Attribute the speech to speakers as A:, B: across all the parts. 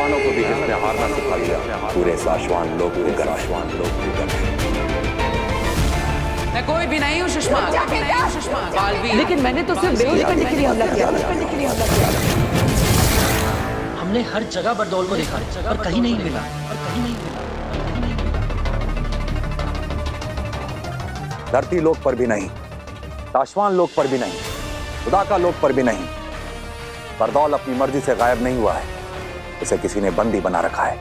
A: शैतानों को भी जिसने हारना सिखा दिया, पूरे साशवान लोग
B: मैं कोई भी नहीं हूँ सुषमा, बालवीर।
C: लेकिन मैंने तो सिर्फ बेहोश करने के लिए हमला किया।
D: हमने हर जगह बरदौल को देखा पर कहीं नहीं मिला।
A: धरती लोक पर भी नहीं, साशवान लोक पर भी नहीं, खुदा का लोक पर भी नहीं। बरदौल अपनी मर्जी से गायब नहीं हुआ है, उसे किसी ने बंदी बना रखा है।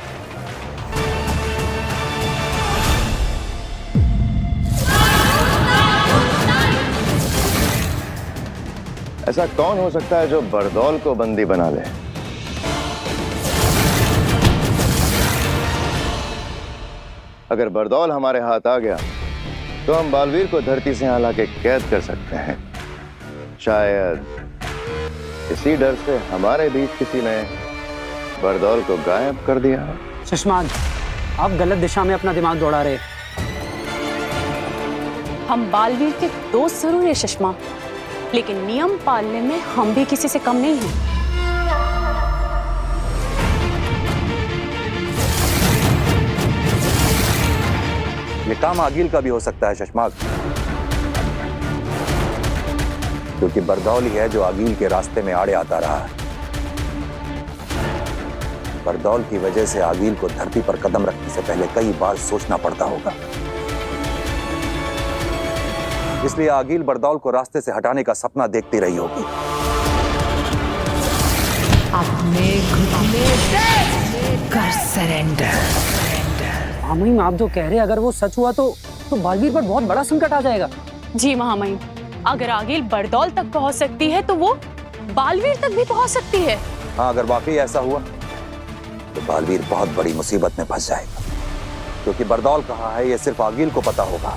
E: ऐसा कौन हो सकता है जो बरदौल को बंदी बना ले? अगर बरदौल हमारे हाथ आ गया तो हम बालवीर को धरती से यहाँ लाके कैद कर सकते हैं। शायद इसी डर से हमारे बीच किसी ने बरदौल को गायब कर दिया।
C: सुषमा, आप गलत दिशा में अपना दिमाग दौड़ा रहे।
F: हम बालवीर के दोस्त जरूर है सुषमा, लेकिन नियम पालने में हम भी किसी से कम नहीं हैं।
A: ये काम आगिल का भी हो सकता है शशमाक, क्योंकि बरदौल ही है जो आगिल के रास्ते में आड़े आता रहा है। बरदौल की वजह से आगिल को धरती पर कदम रखने से पहले कई बार सोचना पड़ता होगा। इसलिए आगिल बरदौल को रास्ते से हटाने का सपना देखती रही होगी।
G: अपने घुटने कर सरेंडर।
C: महामहिम, आप जो कह रहे हैं अगर वो सच हुआ तो बालवीर पर बहुत बड़ा संकट आ जाएगा।
F: जी महामहिम, अगर आगिल बरदौल तक पहुंच सकती है तो वो बालवीर तक भी पहुंच सकती है।
A: हाँ, अगर वाकई ऐसा हुआ तो बालवीर बहुत बड़ी मुसीबत में फंस जाएगा, क्योंकि बरदौल कहाँ है ये सिर्फ आगिल को पता होगा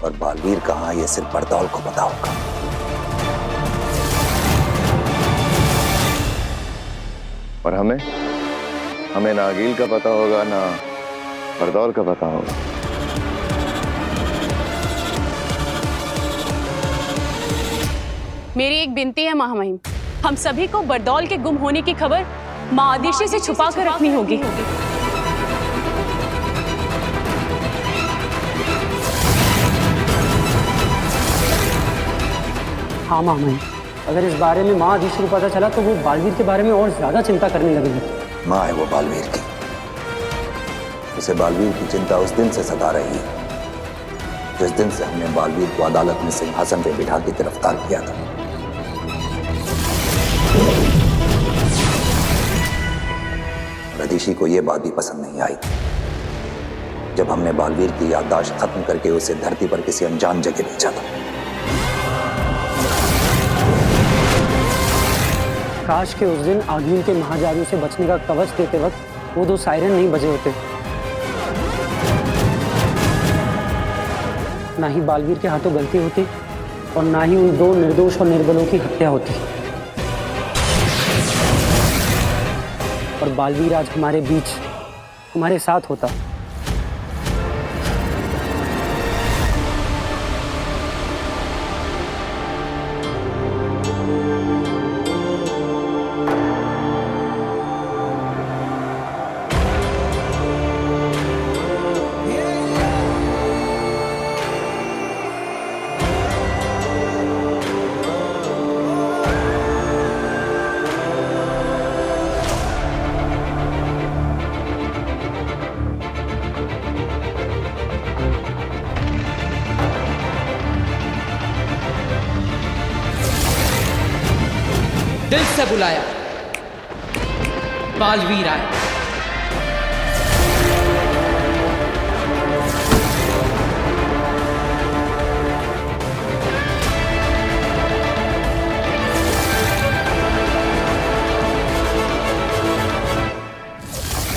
A: और बालवीर कहाँ है ये सिर्फ बरदौल को पता होगा।
E: और हमें ना आगिल का पता होगा ना बरदौल का पता होगा।
F: मेरी एक विनती है महामहिम, हम सभी को बरदौल के गुम होने की खबर मां आदिशि से छुपा कर रखनी होगी।
C: हाँ महामहिम, अगर इस बारे में माँ आदिशि को पता चला तो वो बालवीर के बारे में और ज्यादा चिंता करने लगेगी।
A: माँ है वो बालवीर की, उसे बालवीर की चिंता उस दिन से सता रही है जिस दिन से हमने बालवीर को अदालत में सिंहासन पे बिठा के गिरफ्तार किया था। आदिशि को यह बात भी पसंद नहीं आई जब हमने बालवीर की याददाश्त खत्म करके उसे धरती पर किसी अनजान जगह भेजा था।
C: काश के उस दिन आगिल के महाजादू से बचने का कवच देते वक्त वो दो सायरन नहीं बजे होते, ना ही बालवीर के हाथों गलती होती और ना ही उन दो निर्दोष और निर्बलों की हत्या होती, और बालवीर आज हमारे बीच हमारे साथ होता।
B: दिल से बुलाया, बालवीर आए।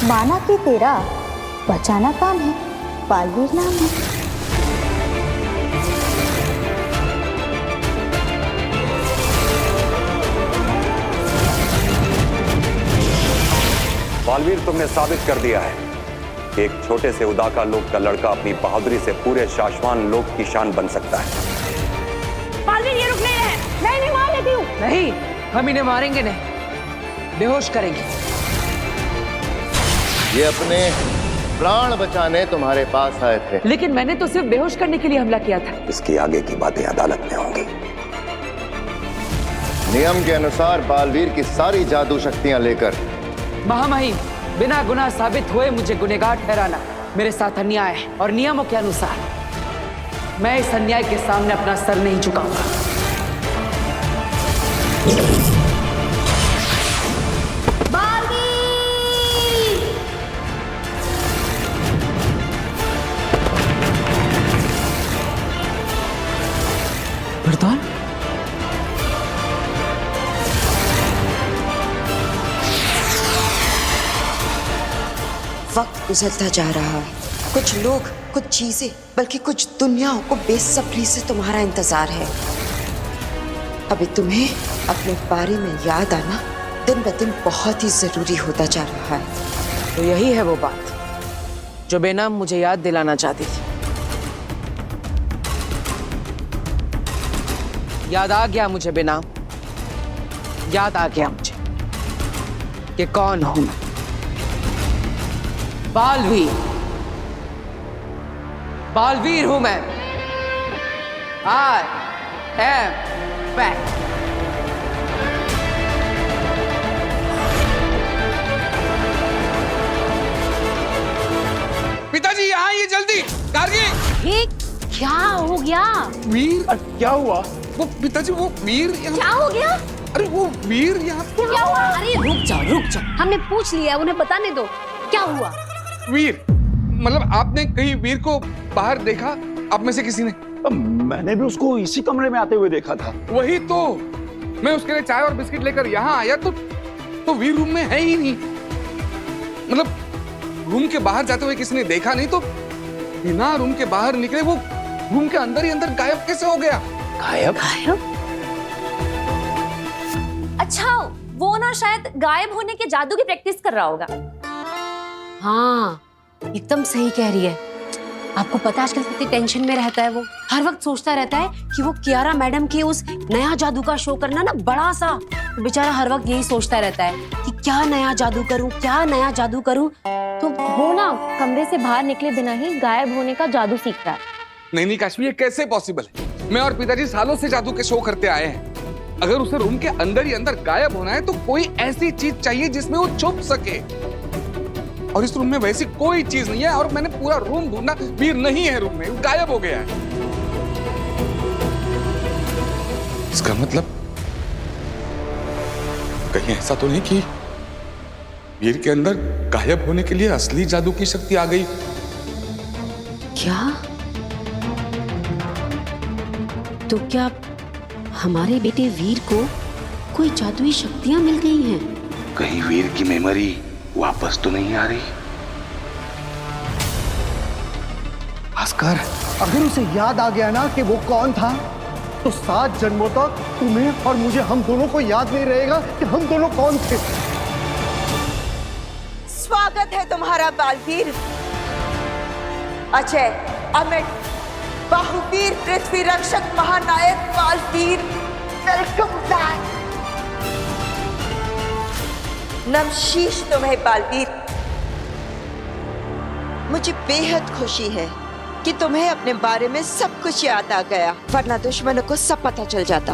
H: माना कि तेरा बचाना काम है, बालवीर नाम है।
A: बालवीर, तुमने साबित कर दिया है कि एक छोटे से उदाका लोक का लड़का अपनी बहादुरी से पूरे शाश्वान लोक की शान बन सकता है।
F: बालवीर ये रुक नहीं रहे। नहीं मार लेती हूँ।
B: नहीं, हम इन्हें मारेंगे नहीं, बेहोश करेंगे।
E: ये अपने प्राण बचाने तुम्हारे पास आए थे।
B: लेकिन मैंने तो सिर्फ बेहोश करने के लिए हमला किया था।
A: इसकी आगे की बातें अदालत में होंगी।
E: नियम के अनुसार बालवीर की सारी जादू शक्तियां लेकर
B: महामहिम, बिना गुनाह साबित हुए मुझे गुनहगार ठहराना मेरे साथ अन्याय है, और नियमों के अनुसार मैं इस अन्याय के सामने अपना सर नहीं झुकाऊंगा। बरदौल,
I: वक्त गुजरता जा रहा है। कुछ लोग, कुछ चीजें, बल्कि कुछ दुनियाओं को बेसब्री से तुम्हारा इंतजार है। अभी तुम्हें अपने बारे में याद आना दिन ब दिन बहुत ही जरूरी होता जा रहा है।
B: तो यही है वो बात जो बेनाम मुझे याद दिलाना चाहती थी। याद आ गया मुझे बेनाम, याद आ गया मुझे कि कौन हूं मैं। बालवीर, बालवीर हूं मैं। I am back।
J: पिताजी यहाँ आइए जल्दी। गार्गी,
F: ये क्या हो गया?
J: वीर, क्या हुआ? वो पिताजी, वो वीर
F: क्या हो गया?
J: अरे वो वीर यहाँ
F: क्या हुआ? अरे रुक जाओ, हमने पूछ लिया, उन्हें बताने दो। क्या हुआ?
J: वीर, मतलब आपने कहीं वीर को बाहर देखा? आप में से किसी ने?
K: मैंने भी उसको इसी कमरे में आते हुए देखा था।
J: वही तो, मैं उसके लिए चाय और बिस्किट लेकर यहाँ आया तो वीर रूम में है ही नहीं। मतलब रूम के बाहर जाते हुए किसी ने देखा नहीं, तो बिना रूम के बाहर निकले वो रूम के अंदर ही अंदर गायब कैसे हो गया?
K: गायब?
F: अच्छा, वो ना शायद गायब होने के जादू की प्रैक्टिस कर रहा होगा। हाँ, एकदम सही कह रही है। आपको पता है आजकल कितनी टेंशन में रहता है वो। हर वक्त सोचता रहता है कि वो कियारा मैडम के उस नया जादू का शो करना ना बड़ा सा। तो बेचारा हर वक्त यही सोचता रहता है कि क्या नया जादू करूं, क्या नया जादू करूं। तो वो ना कमरे से बाहर निकले बिना ही गायब होने का जादू सीख रहा है।
J: नहीं काश्मी, ये कैसे पॉसिबल है? मैं और पिताजी सालों से जादू के शो करते आए हैं। अगर उसे रूम के अंदर ही अंदर गायब होना है तो कोई ऐसी चीज चाहिए जिसमें वो छुप सके, और इस रूम में वैसी कोई चीज नहीं है। और मैंने पूरा रूम ढूंढा, वीर नहीं है रूम में, गायब हो गया है। इसका मतलब कहीं ऐसा तो नहीं कि वीर के अंदर गायब होने के लिए असली जादू की शक्ति आ गई?
F: क्या? तो क्या हमारे बेटे वीर को कोई जादुई शक्तियां मिल गई हैं?
K: कहीं वीर की मेमोरी वापस तो नहीं आ रही?
L: भास्कर, अगर उसे याद आ गया ना कि वो कौन था, तो 7 जन्मों तक तुम्हें और मुझे, हम दोनों को याद नहीं रहेगा कि हम दोनों कौन थे।
I: स्वागत है तुम्हारा बालवीर। अजय, अमित, बाहुवीर, पृथ्वी रक्षक, महानायक बालवीर, वेलकम बैक। नमशीश तुम्हें बालवीर। मुझे बेहद खुशी है कि तुम्हें अपने बारे में सब कुछ याद आ गया, वरना दुश्मनों को सब पता चल जाता।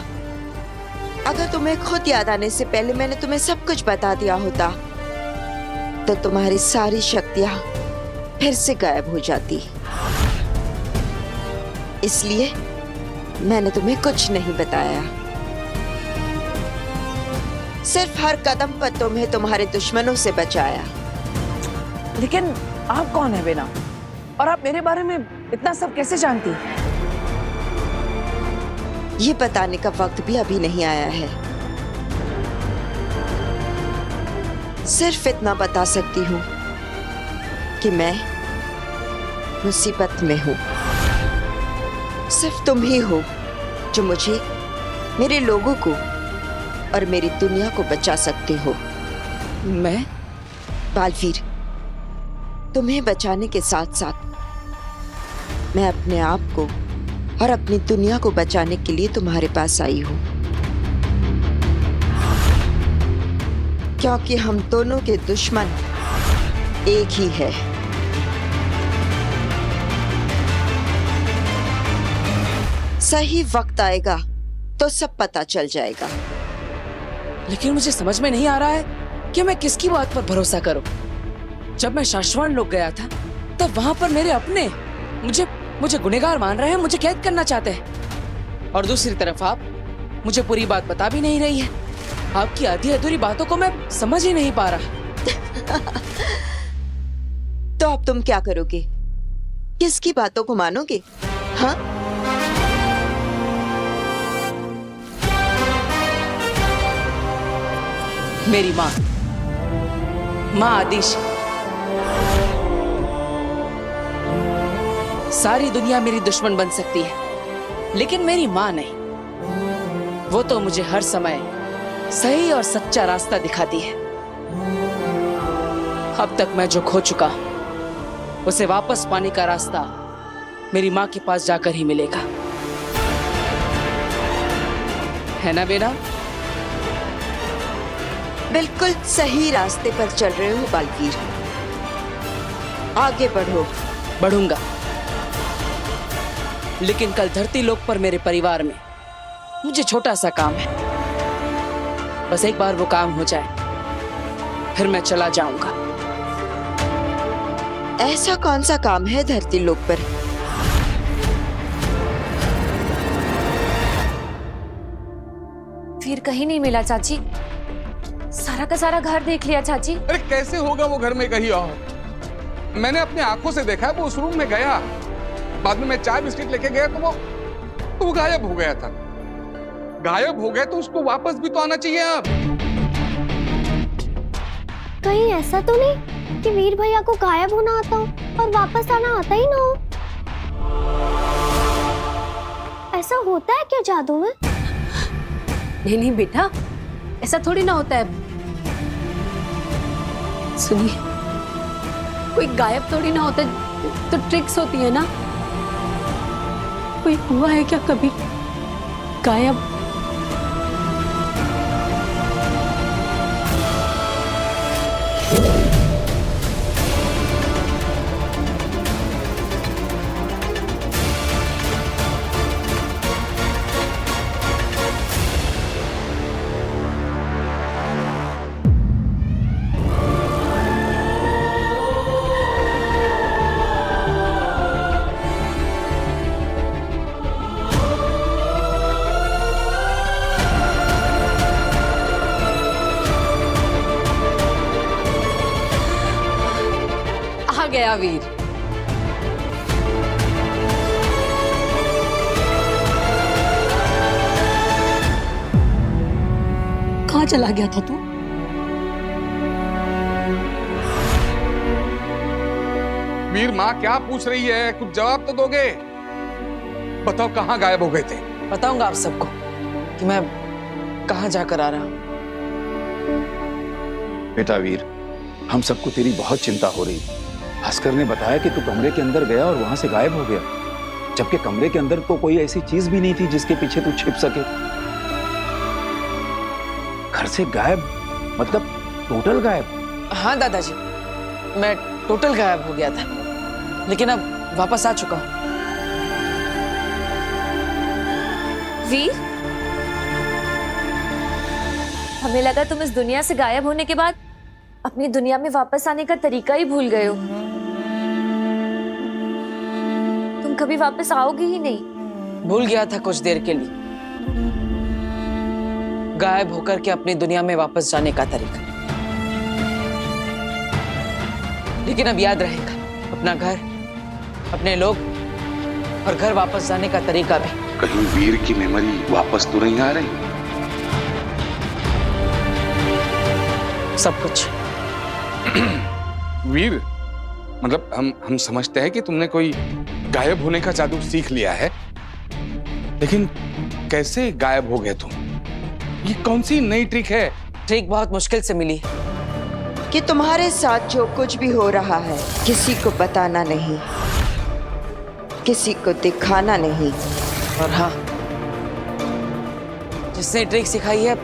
I: अगर तुम्हें खुद याद आने से पहले मैंने तुम्हें सब कुछ बता दिया होता तो तुम्हारी सारी शक्तियां फिर से गायब हो जाती। इसलिए मैंने तुम्हें कुछ नहीं बताया। सिर्फ हर कदम पर तुम्हें तुम्हारे दुश्मनों से बचाया।
B: लेकिन आप कौन है बेना? और आप मेरे बारे में इतना सब कैसे जानती हैं?
I: ये बताने का वक्त भी अभी नहीं आया है। सिर्फ इतना बता सकती हूँ कि मैं मुसीबत में हूँ। सिर्फ तुम ही हो जो मुझे, मेरे लोगों को और मेरी दुनिया को बचा सकते हो।
B: मैं?
I: बालवीर, तुम्हें बचाने के साथ साथ मैं अपने आप को और अपनी दुनिया को बचाने के लिए तुम्हारे पास आई हूं, क्योंकि हम दोनों के दुश्मन एक ही है। सही वक्त आएगा तो सब पता चल जाएगा।
B: लेकिन मुझे समझ में नहीं आ रहा है कि मैं किसकी बात पर भरोसा करूं। जब मैं शाश्वत लोग गया था तब वहां पर मेरे अपने मुझे गुनहगार मान रहे हैं, मुझे कैद करना चाहते हैं। और दूसरी तरफ आप मुझे पूरी बात बता भी नहीं रही है। आपकी आधी अधूरी बातों को मैं समझ ही नहीं पा रहा।
I: तो अब तुम क्या करोगे? किसकी बातों को मानोगे? हाँ,
B: मेरी माँ आदिश। सारी दुनिया मेरी दुश्मन बन सकती है, लेकिन मेरी माँ नहीं। वो तो मुझे हर समय सही और सच्चा रास्ता दिखाती है। अब तक मैं जो खो चुका उसे वापस पाने का रास्ता मेरी माँ के पास जाकर ही मिलेगा, है ना बेटा?
I: बिल्कुल सही रास्ते पर चल रहे हो बालवीर। आगे बढ़ो।
B: बढ़ूंगा, लेकिन कल धरती लोक पर मेरे परिवार में मुझे छोटा सा काम है। बस एक बार वो काम हो जाए फिर मैं चला जाऊंगा।
I: ऐसा कौन सा काम है धरती लोक पर?
F: फिर कहीं नहीं मिला चाची। सारा का सारा घर देख लिया चाची।
J: अरे कैसे होगा वो घर में कहीं और? मैंने अपने आंखों से देखा है, वो उस रूम में गया, बाद में मैं चाय बिस्किट लेके गया तो वो गायब हो गया था। गायब हो गया तो उसको वापस भी तो आना चाहिए। अब
H: कहीं ऐसा तो नहीं कि वीर भैया को गायब होना आता हो और वापस आना आता ही ना हो? ऐसा होता है क्या जादू में?
F: नहीं नहीं बेटा, ऐसा थोड़ी ना होता है। सुनिए, कोई गायब थोड़ी ना होता, तो ट्रिक्स होती है ना। कोई हुआ है क्या कभी गायब?
B: गया वीर।
F: कहाँ चला गया था तू?
J: वीर, माँ क्या पूछ रही है? कुछ जवाब तो दोगे। बताओ कहाँ गायब हो गए थे?
B: बताऊंगा आप सबको कि मैं कहाँ जाकर आ रहा हूँ।
A: बेटा वीर, हम सबको तेरी बहुत चिंता हो रही। भास्कर ने बताया कि तू कमरे के अंदर गया और वहां से गायब हो गया, जबकि कमरे के अंदर तो कोई ऐसी चीज भी नहीं थी जिसके पीछे तू छिप सके। घर से गायब मतलब टोटल गायब?
B: हाँ दादाजी, मैं टोटल गायब हो गया था, लेकिन अब वापस आ चुका हूँ।
F: वीर, हमें लगा तुम इस दुनिया से गायब होने के बाद अपनी दुनिया में वापस आने का तरीका ही भूल गए हो। तुम कभी वापस आओगे ही नहीं।
B: भूल गया था कुछ देर के लिए, गायब होकर के अपनी दुनिया में वापस जाने का तरीका। लेकिन अब याद रहेगा अपना घर, अपने लोग और घर वापस जाने का तरीका भी।
K: कहीं वीर की मेमोरी वापस तो नहीं आ रही?
B: सब कुछ।
J: वीर, मतलब हम समझते हैं कि तुमने कोई गायब होने का जादू सीख लिया है, लेकिन कैसे गायब हो गए तुम? ये कौन सी नई ट्रिक है?
B: ट्रिक बहुत मुश्किल से मिली
I: कि तुम्हारे साथ जो कुछ भी हो रहा है किसी को बताना नहीं, किसी को दिखाना नहीं।
B: और हाँ, जिसने ट्रिक सिखाई है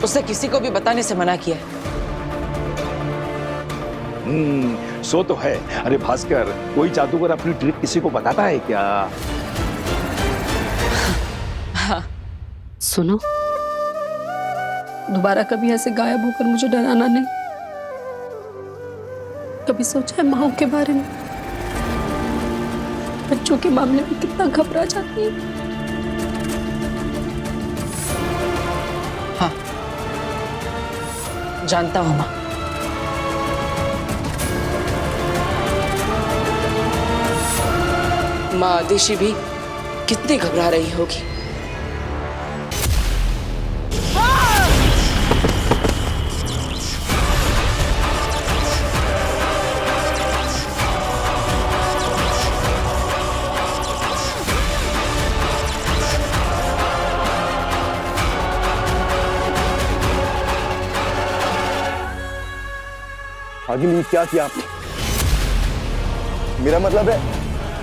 B: उसे किसी को भी बताने से मना किया है।
K: सो तो है। अरे भास्कर, कोई जादूगर अपनी ट्रिक किसी को बताता है क्या?
F: सुनो, दोबारा कभी ऐसे गायब होकर मुझे डराना नहीं। कभी सोचा है माँ के बारे में? बच्चों के मामले में कितना घबरा जाती है।
B: हाँ, जानता हूँ माँ। माँ आदिशि भी कितनी घबरा रही होगी।
L: आगे नहीं, क्या किया आपने? मेरा मतलब है,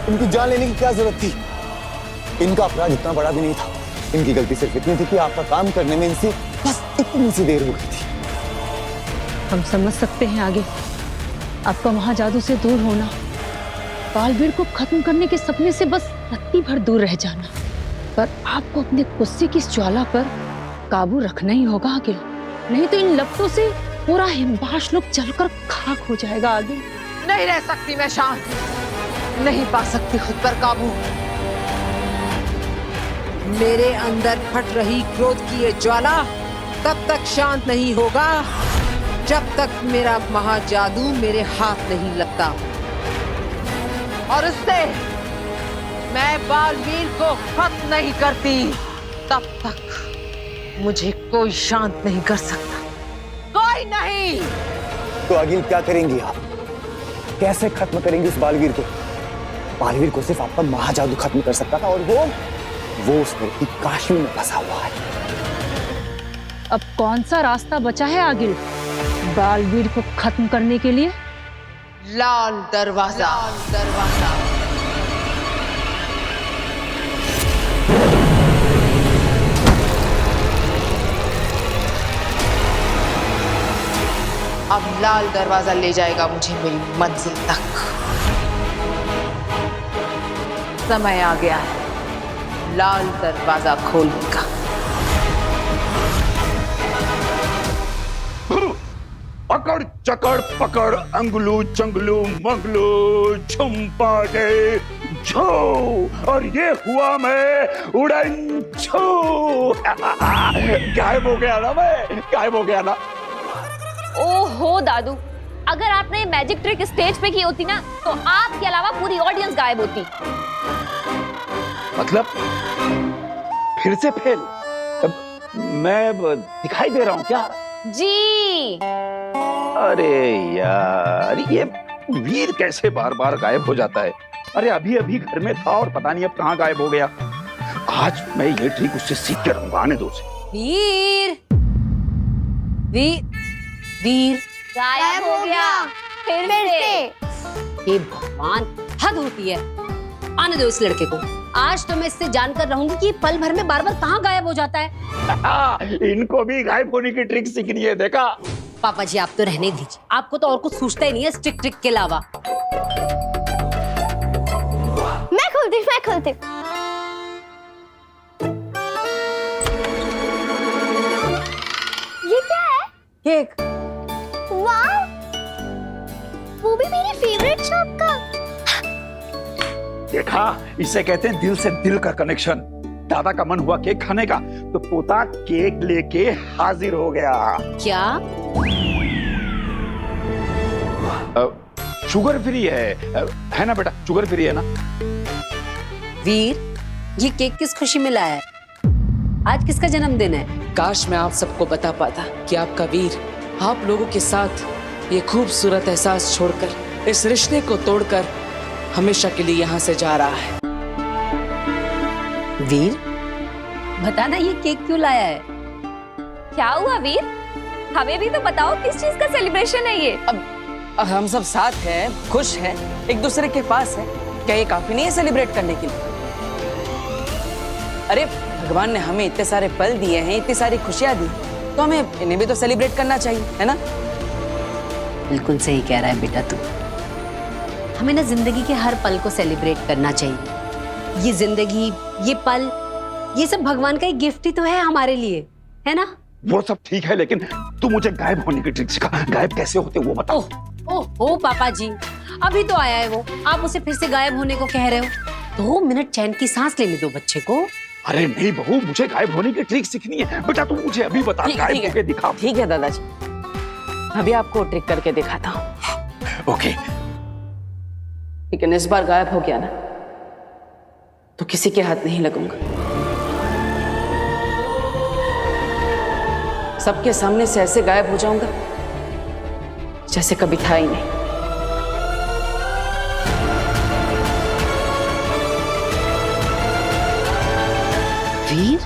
L: इनकी जान लेने की क्या जरूरत थी? इनका अपराध इतना बड़ा भी नहीं था। इनकी गलती सिर्फ इतनी थी कि आपका काम करने में इनसे बस इतनी सी देर हो गई थी।
G: हम समझ सकते हैं आगे आपका वहां जादू से दूर होना, बालवीर को खत्म करने के सपने से बस रत्ती भर दूर रह जाना, पर आपको अपने गुस्से की इस ज्वाला पर काबू रखना ही होगा आगे, नहीं तो इन लपटों से पूरा हिमबाश लोग जलकर खाक हो जाएगा आगे।
M: नहीं रह सकती मैं शांत, नहीं पा सकती खुद पर काबू। मेरे अंदर फट रही क्रोध की ये ज्वाला तब तक शांत नहीं होगा जब तक मेरा महाजादू मेरे हाथ नहीं लगता, और उससे मैं बालवीर को खत्म नहीं करती तब तक मुझे कोई शांत नहीं कर सकता, कोई नहीं।
L: तो आगे क्या करेंगी आप? कैसे खत्म करेंगी उस बालवीर को? बालवीर को सिर्फ आपका महाजादू खत्म कर सकता था, और वो उस लड़की काशी में फंसा हुआ है।
G: अब कौन सा रास्ता बचा है आगे बालवीर को खत्म करने के लिए?
M: लाल दरवाजा। लाल दरवाजा। अब लाल दरवाजा ले जाएगा मुझे मेरी मंजिल तक। समय आ गया है लाल दरवाजा खोलने का।
K: अकड़ चकड़ पकड़ अंगलू चंगलू मंगलू छुम्पाटे झो, और ये हुआ मैं उड़न छू। गायब हो गया ना मैं, गायब हो गया ना।
F: ओहो दादू, अगर आपने ये मैजिक ट्रिक स्टेज पे की होती ना तो आपके अलावा पूरी ऑडियंस गायब होती।
K: मतलब फिर से फेल? मैं दिखाई दे रहा हूँ क्या?
F: जी।
K: अरे यार, ये वीर कैसे बार बार गायब हो जाता है? अरे अभी अभी घर में था और पता नहीं अब कहाँ गायब हो गया। आज मैं ये ट्रिक उससे सीख के रहूंगा, आने दो उसे।
F: वीर वीर गायब हो गया फिर से। हे भगवान, हद होती है। आने दो इस लड़के को, आज तो मैं इससे जानकर रहूंगी कि पल भर में बार बार कहाँ गायब हो जाता है।
K: इनको भी गायब होने की ट्रिक सीखनी है, देखा?
F: पापा जी आप तो रहने दीजिए, आपको तो और कुछ सूझता ही नहीं है इस ट्रिक के अलावा।
H: मैं खोलती ये क्या है?
F: केक।
H: वाह, वो भी मेरी फेवरेट शॉप का।
K: देखा, इसे कहते हैं दिल से दिल का कनेक्शन। दादा का मन हुआ केक खाने का तो पोता केक लेके हाजिर हो गया।
F: क्या?
K: शुगर फ्री है ना बेटा? शुगर फ्री है ना?
F: वीर, ये केक किस खुशी में लाया है? आज किसका जन्मदिन है?
B: काश मैं आप सबको बता पाता कि आपका वीर आप लोगों के साथ ये खूबसूरत एहसास छोड़कर, इस रिश्ते को तोड़कर हमेशा के लिए यहाँ से जा रहा है।
F: वीर, बताना ये केक क्यों लाया है? क्या हुआ वीर? हमें भी तो बताओ किस चीज का सेलिब्रेशन है ये?
B: अब हम सब साथ हैं, खुश हैं, एक दूसरे के पास हैं। क्या ये काफी नहीं है सेलिब्रेट करने के लिए? अरे भगवान ने हमें इतने सारे पल दिए हैं, इतनी सारी खुशियां दी, तो हमें इन्हें भी तो सेलिब्रेट करना चाहिए, है ना?
F: बिल्कुल सही कह रहा है बेटा तू। हमें ना जिंदगी के हर पल को सेलिब्रेट करना चाहिए। ये जिंदगी, ये पल, ये सब भगवान का एक गिफ्ट ही तो है हमारे लिए, है ना?
K: वो सब ठीक है, लेकिन तू मुझे गायब होने की ट्रिक सिखा। गायब कैसे होते वो बता।
F: ओह पापा जी, अभी तो आया है वो, आप उसे फिर से गायब होने को कह रहे हो? 2 मिनट चैन की सांस लेने दो बच्चे को।
K: अरे नहीं बहू, मुझे गायब होने की ट्रिक सीखनी है। बेटा तू मुझे अभी बता, गायब होके दिखा।
B: ठीक है दादाजी, अभी आपको ट्रिक करके दिखाता हूँ।
K: ओके।
B: लेकिन इस बार गायब हो गया ना तो किसी के हाथ नहीं लगूंगा। सबके सामने से ऐसे गायब हो जाऊंगा जैसे कभी था ही नहीं।
F: वीर,